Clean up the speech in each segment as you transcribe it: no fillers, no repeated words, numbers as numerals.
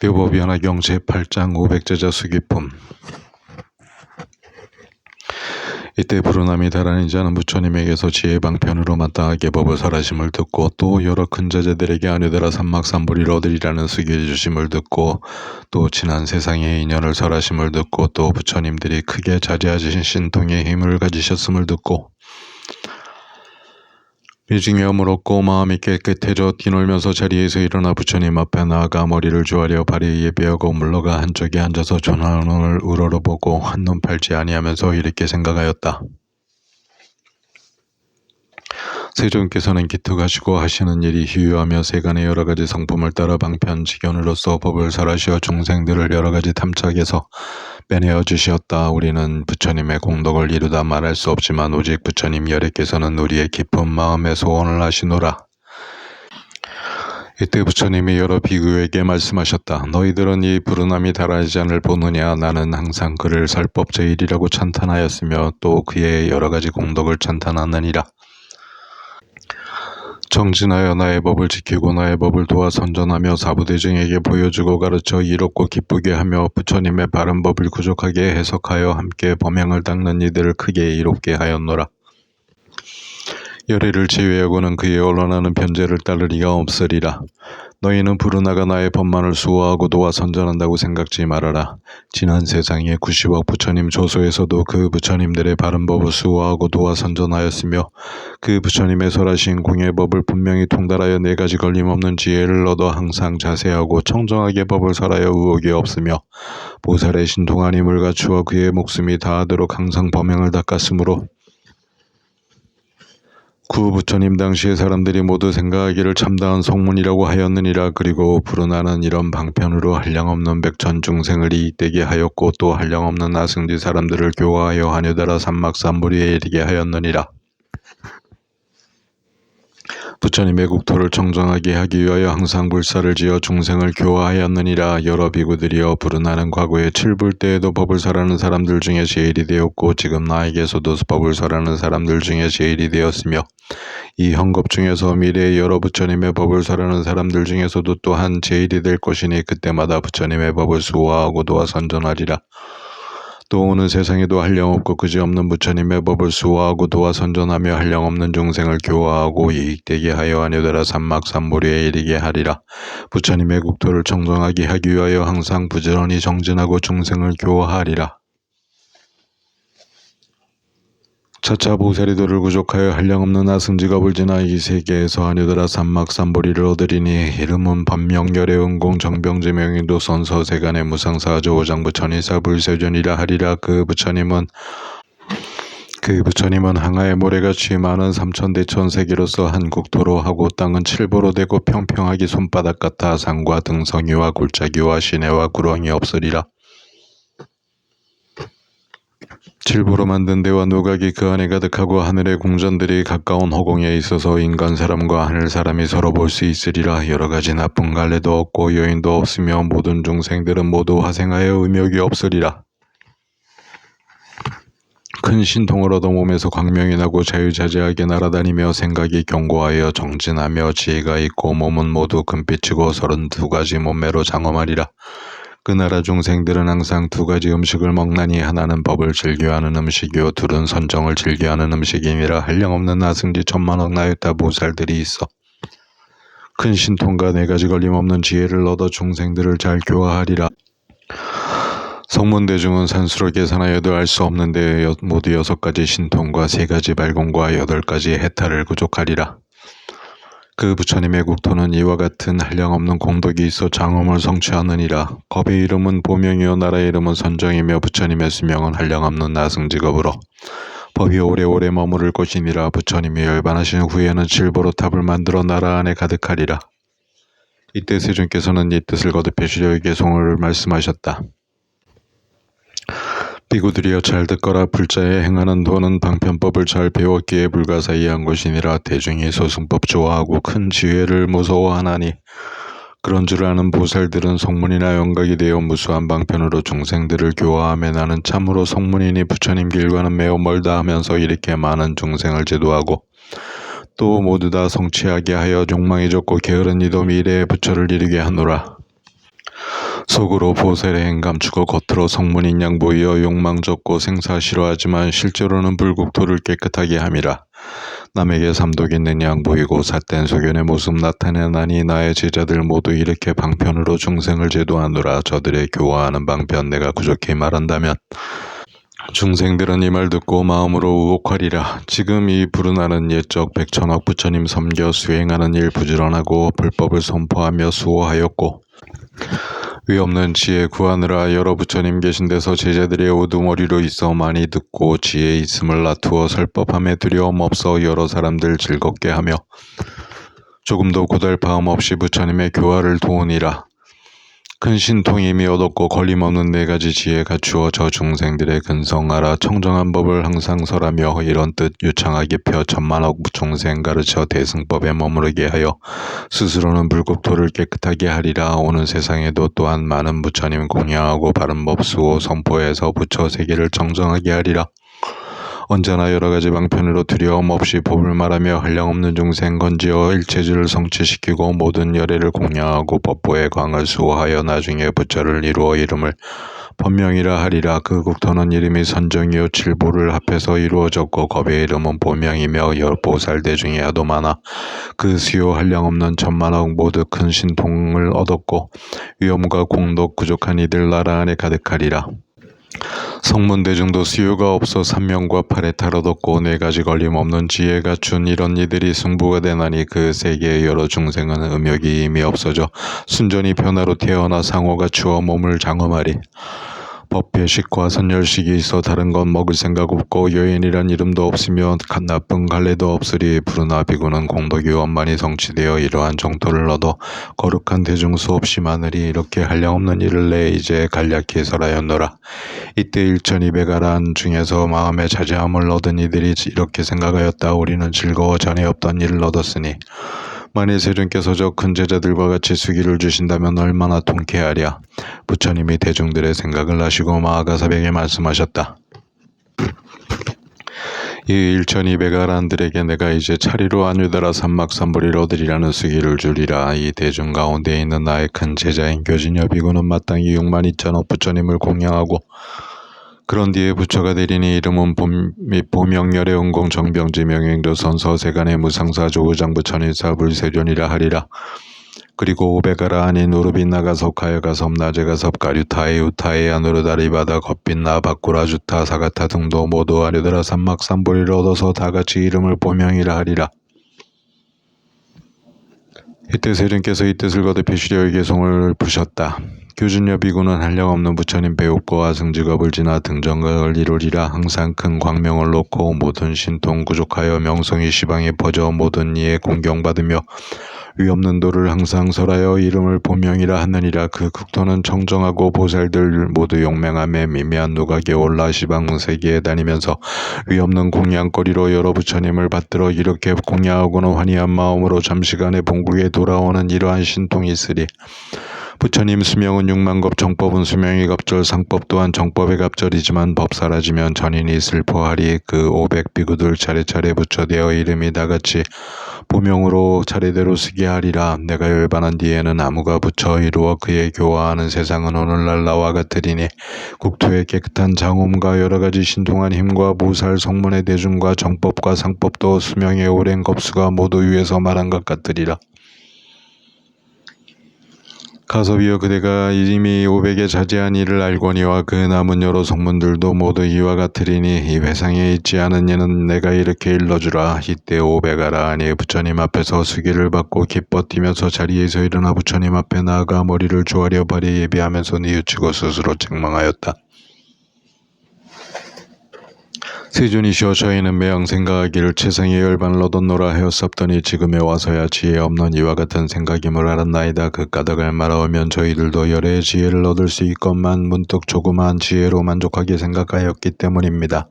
묘법연화경 제8장 500제자 수기품. 이때 부르남이 달아난 자는 부처님에게서 지혜 방편으로 마땅하게 법을 설하심을 듣고 또 여러 큰 제자들에게 아니더라 삼막삼불이를 얻으리라는 수기해 주심을 듣고 또 지난 세상의 인연을 설하심을 듣고 또 부처님들이 크게 자제하신 신통의 힘을 가지셨음을 듣고 미증염을 얻고 마음이 깨끗해져 뛰놀면서 자리에서 일어나 부처님 앞에 나아가 머리를 조아려 발에 예배하고 물러가 한쪽에 앉아서 전하론을 우러러보고 한눈 팔지 아니하면서 이렇게 생각하였다. 세존께서는 기특하시고 하시는 일이 희유하며 세간의 여러 가지 성품을 따라 방편지견으로서 법을 설하시어 중생들을 여러 가지 탐착해서 빼내어 주시었다. 우리는 부처님의 공덕을 이루다 말할 수 없지만 오직 부처님 여래께서는 우리의 깊은 마음에 소원을 하시노라. 이때 부처님이 여러 비구에게 말씀하셨다. 너희들은 이 부르남이 달아나지 않을 보느냐. 나는 항상 그를 설법제일이라고 찬탄하였으며 또 그의 여러 가지 공덕을 찬탄하느니라. 정진하여 나의 법을 지키고 나의 법을 도와 선전하며 사부대중에게 보여주고 가르쳐 이롭고 기쁘게 하며 부처님의 바른 법을 구족하게 해석하여 함께 범행을 닦는 이들을 크게 이롭게 하였노라. 열애를 제외하고는 그의 언론하는 변제를 따를 리가 없으리라. 너희는 부르나가 나의 법만을 수호하고 도와 선전한다고 생각지 말아라. 지난 세상의 90억 부처님 조소에서도 그 부처님들의 바른 법을 수호하고 도와 선전하였으며 그 부처님의 설하신 공예법을 분명히 통달하여 4가지 걸림없는 지혜를 얻어 항상 자세하고 청정하게 법을 설하여 의혹이 없으며 보살의 신통한 힘을 갖추어 그의 목숨이 다하도록 항상 범행을 닦았으므로 구 부처님 당시의 사람들이 모두 생각하기를 참다한 성문이라고 하였느니라. 그리고 부르나는 이런 방편으로 한량없는 백천 중생을 이익되게 하였고 또 한량없는 나승지 사람들을 교화하여 하늘나라 삼막삼불위에 이르게 하였느니라. 부처님의 국토를 청정하게 하기 위하여 항상 불사를 지어 중생을 교화하였느니라. 여러 비구들이여 부르나는 과거에 7불 때에도 법을 설하는 사람들 중에 제일이 되었고 지금 나에게서도 법을 설하는 사람들 중에 제일이 되었으며 이 현겁 중에서 미래의 여러 부처님의 법을 설하는 사람들 중에서도 또한 제일이 될 것이니 그때마다 부처님의 법을 수호하고 도와 선전하리라. 또 오는 세상에도 한량없고 그지없는 부처님의 법을 수호하고 도와 선전하며 한량없는 중생을 교화하고 이익되게 하여 하늘나라 삼막삼불위에 이르게 하리라. 부처님의 국토를 청정하게 하기 위하여 항상 부지런히 정진하고 중생을 교화하리라. 차차 보살이도를 구족하여 한량없는 아승직업을 지나 이 세계에서 하늘나라 삼막삼불위를 얻으리니 이름은 반명열의 은공 정병제명인도 선서 세간의 무상사조 오장부처니사 불세존이라 하리라. 그 부처님은 항아의 모래같이 많은 삼천대천 세계로서 한 국토로 하고 땅은 칠보로 되고 평평하기 손바닥 같아 산과 등성이와 골짜기와 시내와 구렁이 없으리라. 칠보로 만든 데와 누각이 그 안에 가득하고 하늘의 궁전들이 가까운 허공에 있어서 인간 사람과 하늘 사람이 서로 볼 수 있으리라. 여러 가지 나쁜 갈래도 없고 여인도 없으며 모든 중생들은 모두 화생하여 의욕이 없으리라. 큰 신통을 얻어 몸에서 광명이 나고 자유자재하게 날아다니며 생각이 견고하여 정진하며 지혜가 있고 몸은 모두 금빛이고 32가지 몸매로 장엄하리라. 그 나라 중생들은 항상 2가지 음식을 먹나니 하나는 법을 즐겨하는 음식이요 둘은 선정을 즐겨하는 음식이니라. 한량없는 나승지 천만억 나였다 보살들이 있어 큰 신통과 4가지 걸림없는 지혜를 얻어 중생들을 잘 교화하리라. 성문대중은 산수로 계산하여도 알 수 없는데 모두 6가지 신통과 3가지 발공과 8가지 해탈을 구족하리라. 그 부처님의 국토는 이와 같은 한량없는 공덕이 있어 장엄을 성취하느니라. 겁의 이름은 보명이요 나라의 이름은 선정이며 부처님의 수명은 한량없는 나승직업으로 법이 오래오래 머무를 것이니라. 부처님이 열반하신 후에는 칠보로 탑을 만들어 나라 안에 가득하리라. 이때 세존께서는 이 뜻을 거듭해 주려에게 송을 말씀하셨다. 비구들이여 잘 듣거라. 불자에 행하는 도는 방편법을 잘 배웠기에 불가사의한 것이니라. 대중이 소승법 좋아하고 큰 지혜를 무서워하나니 그런 줄 아는 보살들은 성문이나 영각이 되어 무수한 방편으로 중생들을 교화하며 나는 참으로 성문이니 부처님 길과는 매우 멀다 하면서 이렇게 많은 중생을 제도하고 또 모두 다 성취하게 하여 욕망이 좁고 게으른 이도 미래의 부처를 이루게 하노라. 속으로 보살의 행 감추고 겉으로 성문인 양 보이어 욕망적고 생사 싫어하지만 실제로는 불국토를 깨끗하게 함이라. 남에게 삼독 있는 양 보이고 삿된 소견의 모습 나타내나니 나의 제자들 모두 이렇게 방편으로 중생을 제도하노라. 저들의 교화하는 방편 내가 부족히 말한다면 중생들은 이 말 듣고 마음으로 우혹하리라. 지금 이 불운하는 옛적 백천억 부처님 섬겨 수행하는 일 부지런하고 불법을 선포하며 수호하였고 위 없는 지혜 구하느라 여러 부처님 계신 데서 제자들의 우두머리로 있어 많이 듣고 지혜 있음을 나투어 설법함에 두려움 없어 여러 사람들 즐겁게 하며 조금도 고달파움 없이 부처님의 교화를 도우니라. 큰 신통임이 얻었고 걸림없는 네 가지 지혜 갖추어 저 중생들의 근성하라. 청정한 법을 항상 설하며 이런 뜻 유창하게 펴 천만억 중생 가르쳐 대승법에 머무르게 하여 스스로는 불국토를 깨끗하게 하리라. 오는 세상에도 또한 많은 부처님 공양하고 바른 법 수호 선포해서 부처 세계를 청정하게 하리라. 언제나 여러가지 방편으로 두려움 없이 법을 말하며 한량없는 중생 건지어 일체주를 성취시키고 모든 열애를 공양하고 법보의 광을 수호하여 나중에 부처를 이루어 이름을 법명이라 하리라. 그 국토는 이름이 선정이요 칠보를 합해서 이루어졌고 겁의 이름은 보명이며 열보살대 중에 하도 많아 그 수요 한량없는 천만억 모두 큰 신통을 얻었고 위엄과 공덕 부족한 이들 나라 안에 가득하리라. 성문대중도 수요가 없어 삼명과 팔에 탈 얻었고 네 가지 걸림없는 지혜가 준 이런 이들이 승부가 되나니 그 세계의 여러 중생은 음욕이 이미 없어져 순전히 변화로 태어나 상호가 추워 몸을 장엄하리. 법회식과 선열식이 있어 다른 건 먹을 생각 없고 여인이란 이름도 없으며 나쁜 갈래도 없으리. 부르나 비구는 공덕이 원만히 성취되어 이러한 정토를 얻어 거룩한 대중 수없이 많으리. 이렇게 한량없는 일을 내 이제 간략히 설하였노라. 이때 1200아란 중에서 마음에 자제함을 얻은 이들이 이렇게 생각하였다. 우리는 즐거워 전에 없던 일을 얻었으니 만일 세존께서 저 큰 제자들과 같이 수기를 주신다면 얼마나 통쾌하랴. 부처님이 대중들의 생각을 아시고 마하가사백에 말씀하셨다. 이 1200아란들에게 내가 이제 차리로 안유다라 삼막삼불이를 얻으리라는 수기를 주리라. 이 대중 가운데 있는 나의 큰 제자인 교진여 비구는 마땅히 62,000억 부처님을 공양하고 그런 뒤에 부처가 되리니 이름은 보명열의 은공 정병지 명행조선 서세간의 무상사 조의장 부처님사 불세존이라 하리라. 그리고 500아라 아닌 우르빈 나가섭 가여가섭 나제가섭 가류타에 우타에 아누르다리바다 겉빛 나바꾸라 주타 사가타 등도 모두 아류다라 삼막삼불이를 얻어서 다같이 이름을 보명이라 하리라. 이때 세존께서 이 뜻을 거듭히시려 의계송을 부셨다. 교준여 비구는 한량없는 부처님 배우고 아승직업을 지나 등정각을 이루리라. 항상 큰 광명을 놓고 모든 신통 구족하여 명성이 시방에 퍼져 모든 이에 공경받으며 위없는 도를 항상 설하여 이름을 보명이라 하느니라. 그 국토는 청정하고 보살들 모두 용맹함에 미미한 누각에 올라 시방 세계에 다니면서 위없는 공양거리로 여러 부처님을 받들어 이렇게 공양하고는 환희한 마음으로 잠시간에 본국에 돌아오는 이러한 신통이 있으리. 부처님 수명은 6만겁 정법은 수명이 갑절 상법 또한 정법의 갑절이지만 법 사라지면 전인이 슬퍼하리. 그 500비구들 차례차례 부처되어 이름이 다같이 보명으로 차례대로 쓰게 하리라. 내가 열반한 뒤에는 나무가 부처 이루어 그의 교화하는 세상은 오늘날 나와 같으리니 국토의 깨끗한 장엄과 여러가지 신통한 힘과 보살 성문의 대중과 정법과 상법도 수명의 오랜 겁수가 모두 위에서 말한 것 같으리라. 가섭이여 그대가 이미 500에 자제한 이를 알거니와 그 남은 여러 성문들도 모두 이와 같으리니 이 회상에 있지 않은 이는 내가 이렇게 일러주라. 이때 500아라 아니 부처님 앞에서 수기를 받고 기뻐 뛰면서 자리에서 일어나 부처님 앞에 나아가 머리를 조아려 발에 예비하면서 뉘우치고 스스로 책망하였다. 세존이시여 저희는 매양 생각하기를 최상의 열반을 얻었노라 하였었더니 지금에 와서야 지혜 없는 이와 같은 생각임을 알았나이다. 그 까닭을 말하면 저희들도 열의 지혜를 얻을 수 있건만 문득 조그마한 지혜로 만족하게 생각하였기 때문입니다.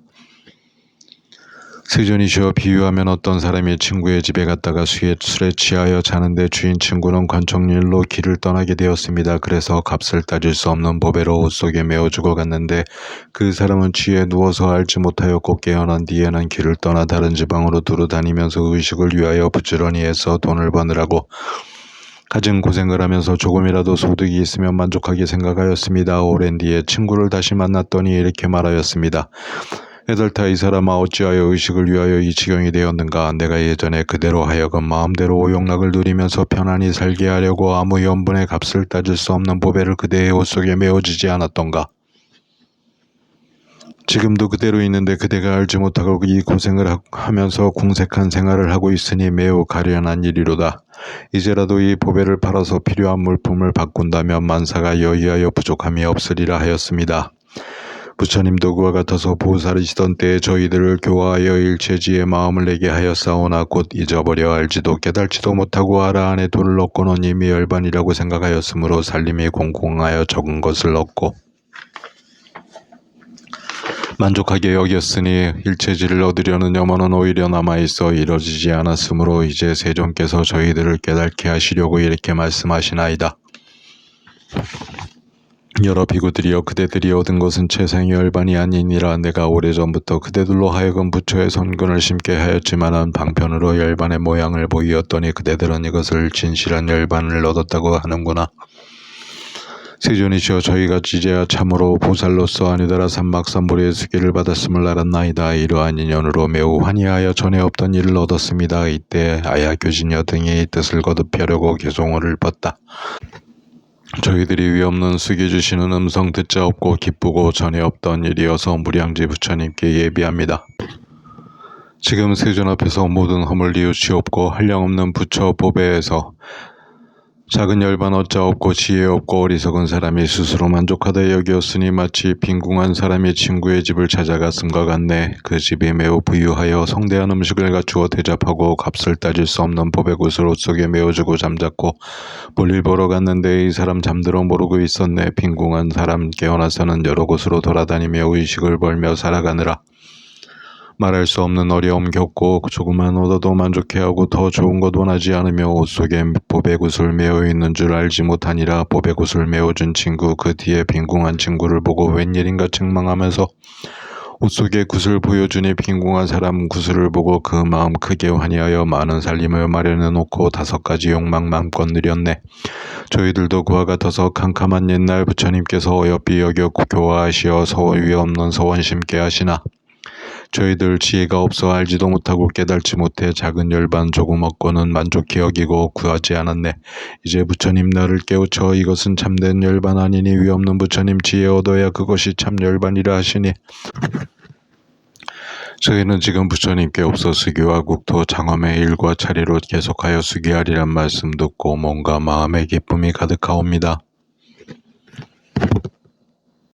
세존이시여 비유하면 어떤 사람이 친구의 집에 갔다가 술에 취하여 자는데 주인 친구는 관청일로 길을 떠나게 되었습니다. 그래서 값을 따질 수 없는 보배로 옷 속에 메어주고 갔는데 그 사람은 취해 누워서 알지 못하였고 깨어난 뒤에는 길을 떠나 다른 지방으로 두루 다니면서 의식을 위하여 부지런히 해서 돈을 버느라고 갖은 고생을 하면서 조금이라도 소득이 있으면 만족하게 생각하였습니다. 오랜 뒤에 친구를 다시 만났더니 이렇게 말하였습니다. 애들타 이 사람아 어찌하여 의식을 위하여 이 지경이 되었는가. 내가 예전에 그대로 하여금 마음대로 오욕락을 누리면서 편안히 살게 하려고 아무 연분의 값을 따질 수 없는 보배를 그대의 옷 속에 메어주지 않았던가. 지금도 그대로 있는데 그대가 알지 못하고 이 고생을 하면서 궁색한 생활을 하고 있으니 매우 가련한 일이로다. 이제라도 이 보배를 팔아서 필요한 물품을 바꾼다면 만사가 여의하여 부족함이 없으리라 하였습니다. 부처님도 그와 같아서 보살이시던 때에 저희들을 교화하여 일체지에 마음을 내게 하였사오나 곧 잊어버려 알지도 깨달지도 못하고 아라 안에 돈을 얻고는 이미 열반이라고 생각하였으므로 살림이 공공하여 적은 것을 얻고 만족하게 여겼으니 일체지를 얻으려는 염원은 오히려 남아있어 이뤄지지 않았으므로 이제 세존께서 저희들을 깨닫게 하시려고 이렇게 말씀하시나이다. 여러 비구들이여 그대들이 얻은 것은 최상의 열반이 아니니라. 내가 오래전부터 그대들로 하여금 부처의 선근을 심게 하였지만은 방편으로 열반의 모양을 보이었더니 그대들은 이것을 진실한 열반을 얻었다고 하는구나. 세존이시여 저희가 이제야 참으로 보살로서 아니더라 삼막삼보리의 수기를 받았음을 알았나이다. 이러한 인연으로 매우 환희하여 전에 없던 일을 얻었습니다. 이때 아야교진여 등이 이 뜻을 거듭하려고 개송어를 뻗다. 저희들이 위없는 수기 주시는 음성 듣자 없고 기쁘고 전에 없던 일이어서 무량지 부처님께 예비합니다. 지금 세존 앞에서 모든 허물 뉘우치옵고 한량없는 부처 보배에서 작은 열반 얻자 없고 지혜 없고 어리석은 사람이 스스로 만족하다 여기었으니 마치 빈궁한 사람이 친구의 집을 찾아갔음과 같네. 그 집이 매우 부유하여 성대한 음식을 갖추어 대접하고 값을 따질 수 없는 보배굿을 옷 속에 메어주고 잠잤고 볼일 보러 갔는데 이 사람 잠들어 모르고 있었네. 빈궁한 사람 깨어나서는 여러 곳으로 돌아다니며 의식을 벌며 살아가느라 말할 수 없는 어려움 겪고 조금만 얻어도 만족해하고 더 좋은 것 원하지 않으며 옷 속에 보배굿을 메어 있는 줄 알지 못하니라. 보배굿을 메어준 친구 그 뒤에 빈궁한 친구를 보고 웬일인가 책망하면서 옷 속에 굿을 보여주니 빈궁한 사람 굿을 보고 그 마음 크게 환희하여 많은 살림을 마련해 놓고 5가지 욕망 마음껏 누렸네. 저희들도 그와 같아서 캄캄한 옛날 부처님께서 어여삐 여겨 교화하시어 서위 없는 서원 심게 하시나 저희들 지혜가 없어 알지도 못하고 깨달지 못해 작은 열반 조금 얻고는 만족히 여기고 구하지 않았네. 이제 부처님 나를 깨우쳐 이것은 참된 열반 아니니 위없는 부처님 지혜 얻어야 그것이 참 열반이라 하시니 저희는 지금 부처님께 없어 수기와 국토 장엄의 일과 차례로 계속하여 수기하리란 말씀 듣고 뭔가 마음의 기쁨이 가득하옵니다.